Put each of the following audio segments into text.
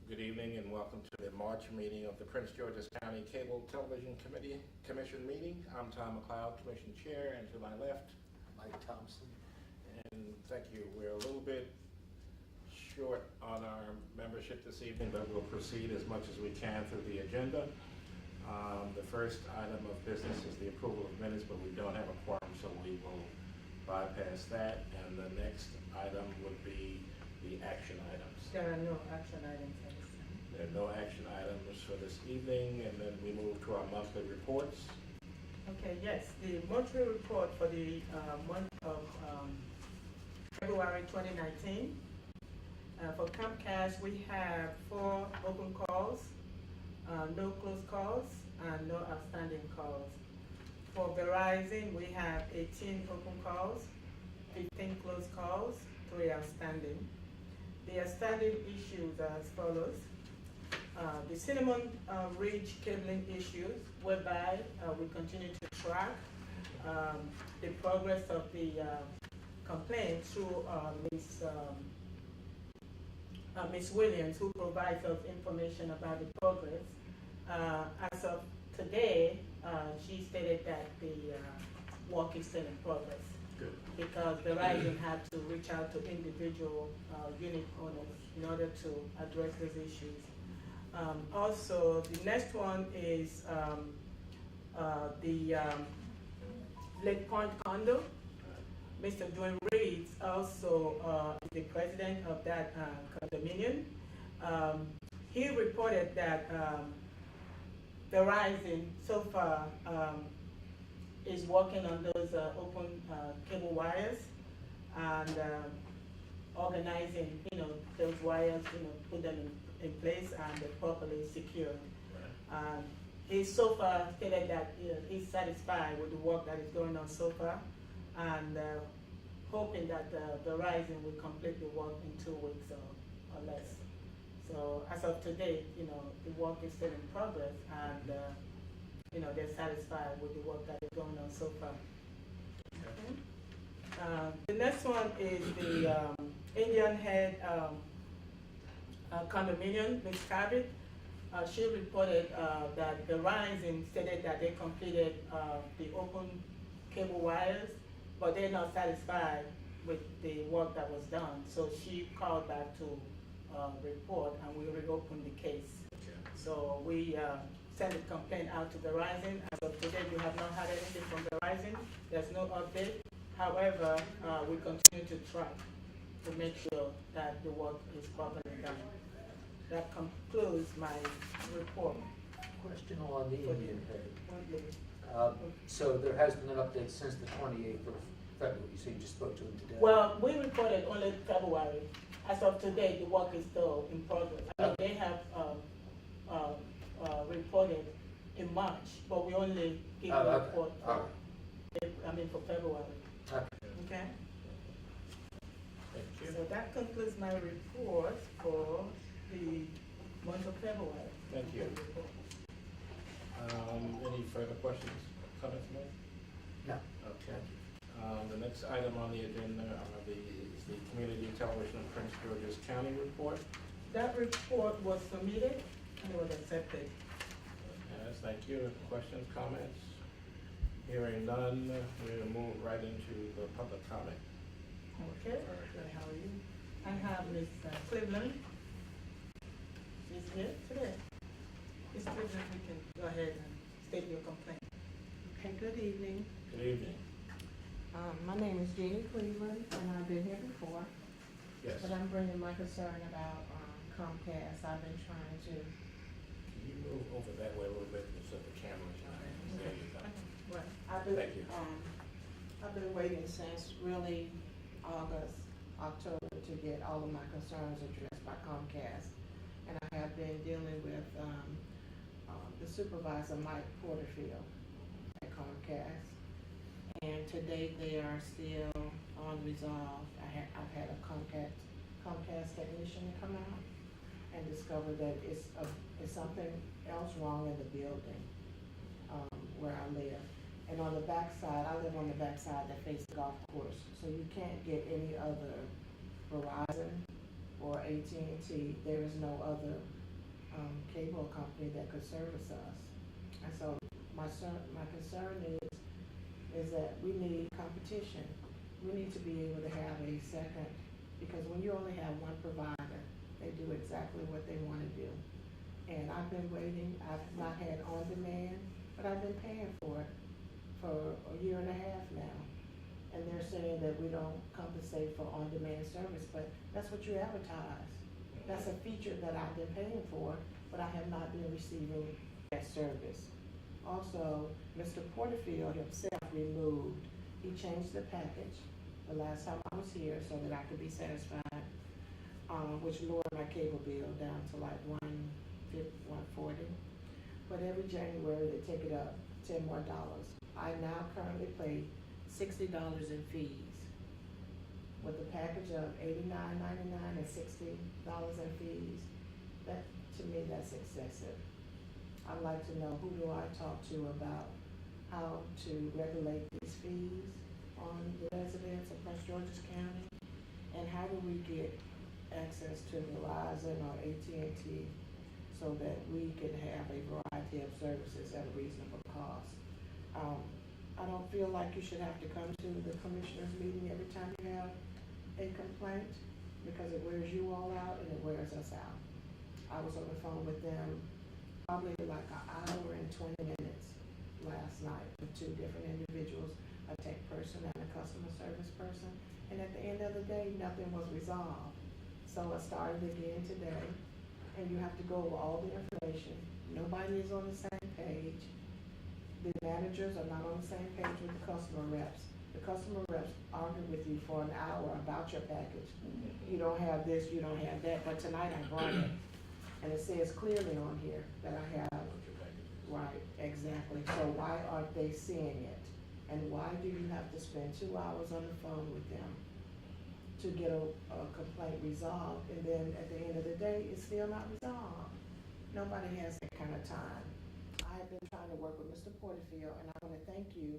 Good evening and welcome to the March meeting of the Prince George's County Cable Television Commission meeting. I'm Tom McLeod, Commission Chair, and to my left, Mike Thompson. and thank you. We're a little bit short on our membership this evening, but we'll proceed as much as we can through the agenda. The first item of business is the approval of minutes, but we don't have a quorum, so we will bypass that. And the next item would be the action items. There are no action items at this time. There are no action items for this evening, and then we move to our monthly reports. Okay, yes, the monthly report for the month of February 2019. For Comcast, we have 4 open calls, no closed calls, and no outstanding calls. For Verizon, we have 18 open calls, 15 closed calls, 3 outstanding. The outstanding issues are as follows. The Cinnamon Ridge cabling issues, whereby we continue to track the progress of the complaint through Ms. Williams, who provides us information about the progress. As of today, she stated that the work is still in progress. Good. Because Verizon had to reach out to individual unit owners in order to address those issues. Also, the next one is the Lake Point condo. Mr. Dwayne Reeves also is the president of that condominium. He reported that Verizon so far is working on those open cable wires and organizing, those wires, put them in place and they're properly secured. He so far stated that he's satisfied with the work that is going on so far, and hoping that Verizon will complete the work in 2 weeks or less. So as of today, the work is still in progress, and they're satisfied with the work that is going on so far. Okay. The next one is the Indian Head condominium, Ms. Cabot. She reported that Verizon stated that they completed the open cable wires, but they're not satisfied with the work that was done. So she called back to report, and we reopened the case. Okay. So we sent a complaint out to Verizon. As of today, we have not had anything from Verizon. There's no update. However, we continue to try to make sure that the work is properly done. That concludes my report. Question on the Indian Head. Please. So there has been an update since the 28th of February, so you just spoke to him today? Well, we reported only February. As of today, the work is still in progress. They have reported in March, but we only give a report for, for February. Okay? Thank you. So that concludes my report for the month of February. Thank you. Any further questions, comments made? No. Okay. The next item on the agenda is the Community Television of Prince George's County report. That report was submitted and it was accepted. Yes, thank you. Questions, comments? Hearing none, we'll move right into the public comment. Okay. How are you? I have Ms. Cleveland. She's here today. Ms. Cleveland, you can go ahead and state your complaint. Okay, good evening. Good evening. My name is Jeannie Cleveland, and I've been here before. Yes. But I'm bringing my concern about Comcast. I've been trying to. Can you move over that way a little bit so the camera's on? There you go. Right. Thank you. I've been waiting since really August, October to get all of my concerns addressed by Comcast, and I have been dealing with the supervisor, Mike Porterfield, at Comcast. And to date, they are still unresolved. I've had a Comcast technician come out and discover that it's something else wrong in the building where I live. And on the back side, I live on the back side that faces the golf course, so you can't get any other Verizon or AT&T. There is no other cable company that could service us. And so my concern is that we need competition. We need to be able to have a second, because when you only have one provider, they do exactly what they want to do. And I've been waiting, I've not had on-demand, but I've been paying for it for a year and a half now. And they're saying that we don't compensate for on-demand service, but that's what you advertise. That's a feature that I've been paying for, but I have not been receiving that service. Also, Mr. Porterfield himself removed, he changed the package the last time I was here so that I could be satisfied, which lowered my cable bill down to like $140. But every January they take it up $10 more. I now currently pay $60 in fees. With a package of $89.99 and $60 in fees, that, to me, that's excessive. I'd like to know, who do I talk to about how to regulate these fees on the residents of Prince George's County? And how do we get access to Verizon or AT&T so that we can have a variety of services at a reasonable cost? I don't feel like you should have to come to the commissioners meeting every time you have a complaint, because it wears you all out and it wears us out. I was on the phone with them probably like an hour and 20 minutes last night with two different individuals, a tech person and a customer service person, and at the end of the day, nothing was resolved. So I started again today, and you have to go over all the information. Nobody is on the same page. The managers are not on the same page with the customer reps. The customer reps argue with you for an hour about your package. You don't have this, you don't have that, but tonight I brought it. And it says clearly on here that I have, right, exactly. So why aren't they seeing it? And why do you have to spend 2 hours on the phone with them to get a complaint resolved, and then at the end of the day, it's still not resolved? Nobody has that kind of time. I've been trying to work with Mr. Porterfield, and I want to thank you,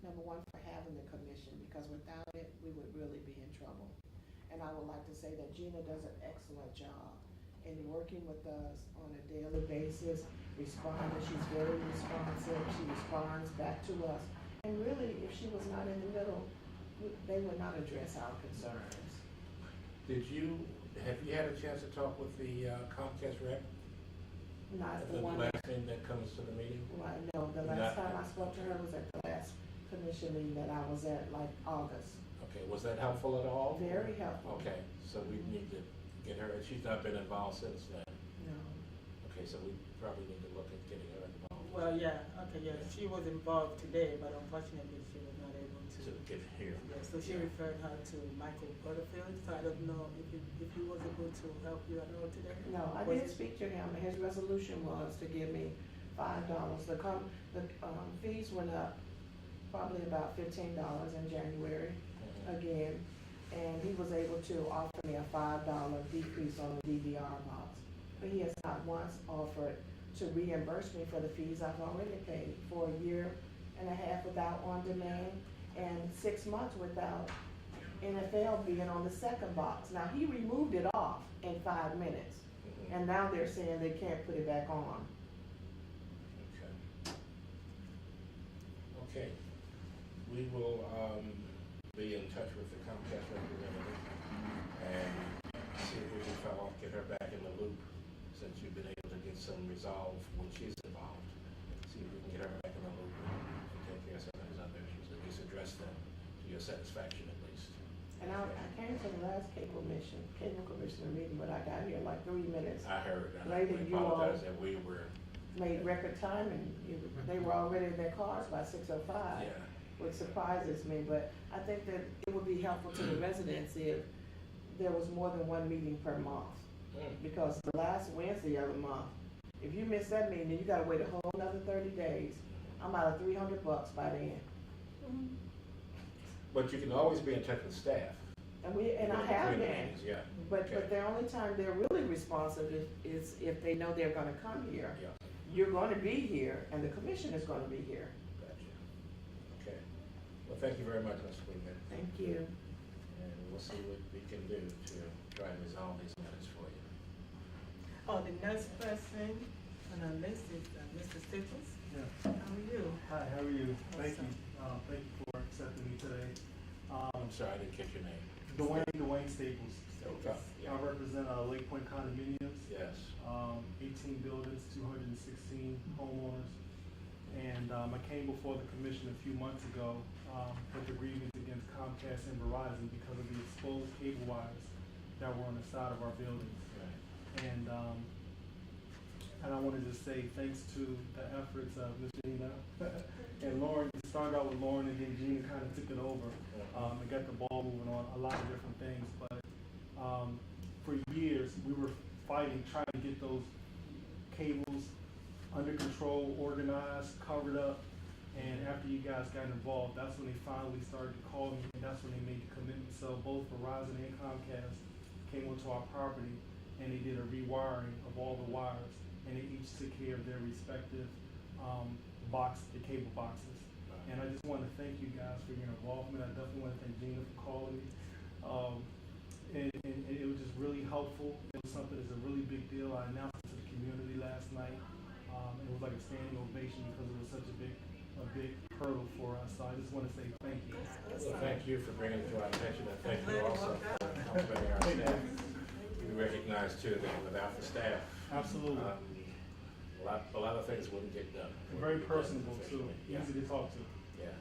number one, for having the commission, because without it, we would really be in trouble. And I would like to say that Gina does an excellent job in working with us on a daily basis, responding. She's very responsive. She responds back to us. And really, if she was not in the middle, they would not address our concerns. Have you had a chance to talk with the Comcast rep? Not The the one. last thing that comes to the meeting? Right, no, the last time I spoke to her was at the last commission meeting that I was at, like August. Okay, was that helpful at all? Very helpful. Okay, so we need to get her, she's not been involved since then. No. Okay, so we probably need to look at getting her involved. Well, yeah, okay, yeah, she was involved today, but unfortunately she was not able to. To get here. Yeah, so she referred her to Michael Butterfield, so I don't know if he was able to help you at all today? No, I Was did it- speak to him, and his resolution was to give me $5. The fees went up probably about $15 in January again, and he was able to offer me a $5 decrease on the DVR box. But he has not once offered to reimburse me for the fees I've already paid for a year and a half without on-demand, and 6 months without NFL being on the second box. Now, he removed it off in 5 minutes, and now they're saying they can't put it back on. Okay. Okay, we will, be in touch with the Comcast representative and see if we can get her back in the loop, since you've been able to get some resolve when she's involved. See if we can get her back in the loop and take care of some of these other issues, at least address them to your satisfaction at least. And I came to the last cable commissioner meeting, but I got here like 3 minutes I heard, and I Later, you all- apologize that we were, made record time, and they were already in their cars by 6:05. yeah. Which surprises me, but I think that it would be helpful to the residents if there was more than one meeting per month. Because the last Wednesday of the month, if you miss that meeting, then you gotta wait a whole another 30 days. I'm out of $300 by then. But you can always be in touch with staff. And I have Between the been, meetings, yeah. but Okay. the only time they're really responsive is if they know they're gonna come here. Yeah, You're gonna be here, and the commission is gonna be here. gotcha. Okay. Well, thank you very much, Ms. Weedman. Thank you. And we'll see what we can do to try and resolve these matters for you. Oh, the next person on our list is Mr. Staples. Yeah. How are you? Hi, how are you? Thank Awesome. you. Thank you for accepting me today. I'm sorry, I didn't catch your name. Dwayne Staples. Okay, I yeah. represent Lake Point condominiums. Yes. 18 buildings, 216 homeowners. And I came before the commission a few months ago with a grievance against Comcast and Verizon because of the exposed cable wires that were on the side of our buildings. Right. And I want to just say thanks to the efforts of Ms. Gina and Lauren. It started out with Lauren, and then Gina kind of took it over and got the ball moving on a lot of different things. But for years, we were fighting, trying to get those cables under control, organized, covered up. And after you guys got involved, that's when they finally started to call me, and that's when they made the commitment. So both Verizon and Comcast came onto our property, and they did a rewiring of all the wires, and they each took care of their respective the cable boxes. And I just want to thank you guys for your involvement. I definitely want to thank Gina for calling me. And it was just really helpful. It was something that's a really big deal. I announced it to the community last night. It was like a standing ovation because it was such a big hurdle for us. So I just want to say thank you. Well, thank you for bringing it to our attention, and thank you also for complimenting our staff. We recognize too that without the staff, Absolutely. a lot of things wouldn't get done. Very personable too, Yeah. easy to talk to. Yeah,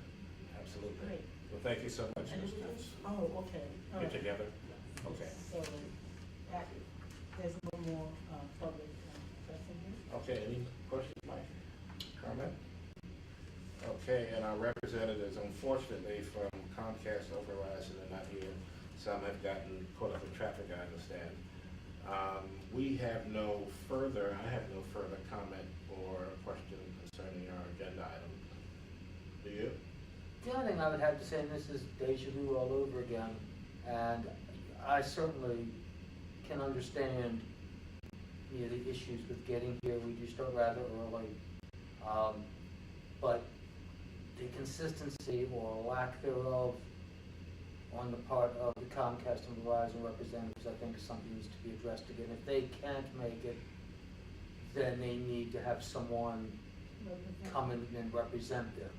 absolutely. Great. Well, thank you so much, And Ms. you- Pence. Oh, okay. All Get right. together? Okay. So, there's no more public person here? Okay, any questions, Mike? Comment? Okay, and our representatives, unfortunately, from Comcast or Verizon are not here. Some have gotten caught up in traffic, I understand. I have no further comment or question concerning our agenda item. Do you? The only thing I would have to say, and this is deja vu all over again, and I certainly can understand, the issues with getting here. We do start rather early, but the consistency or lack thereof on the part of the Comcast and Verizon representatives, I think, is something that needs to be addressed again. If they can't make it, then they need to have someone come in and represent them.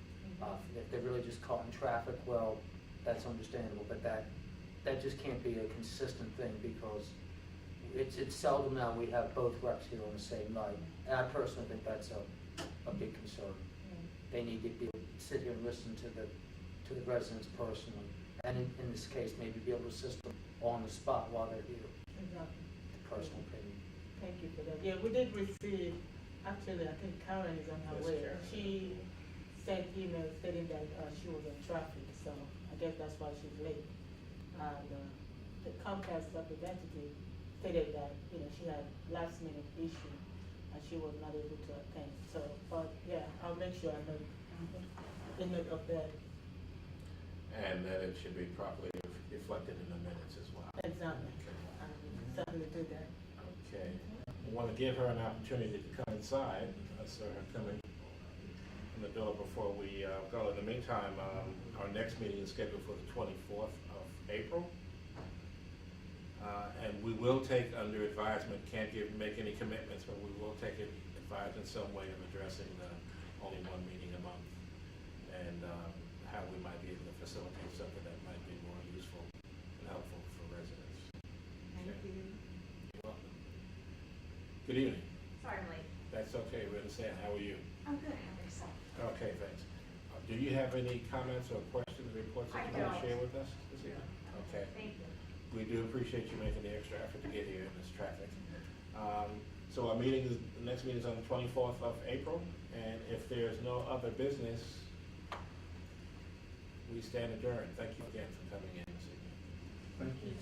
If they're really just caught in traffic, well, that's understandable, but that just can't be a consistent thing, because it's seldom now we have both reps here on the same night. And I personally think that's a big concern. They need to be able to sit here and listen to the residents personally, and in this case, maybe be able to assist them on the spot while they're here. Exactly. Personal opinion. Thank you for that. Yeah, we did receive, actually, I think Karen is on her Yes, way. Karen. She sent email stating that she was in traffic, so I guess that's why she's late. And the Comcast representative stated that, she had last minute issue and she was not able to attend. So, but yeah, I'll make sure I know, note of that. And that it should be properly reflected in the minutes as well. Exactly. Certainly do that. Okay. We want to give her an opportunity to come inside. I saw her coming in the door before we go. In the meantime, our next meeting is scheduled for the 24th of April. And we will take under advisement, can't make any commitments, but we will take it advised in some way of addressing the only one meeting a month, and how we might be able to facilitate something that might be more useful and helpful for residents. Thank Okay. you. You're welcome. Good evening. Sorry I'm late. That's okay, we understand. How are you? I'm good. How are yourself? Okay, thanks. Do you have any comments or questions, reports that I you want to don't. share with us this evening? Okay. Thank you. We do appreciate you making the extra effort to get here in this traffic. So our meeting the next meeting is on the 24th of April, and if there's no other business, we stand adjourned. Thank you again for coming in this evening. Thank you.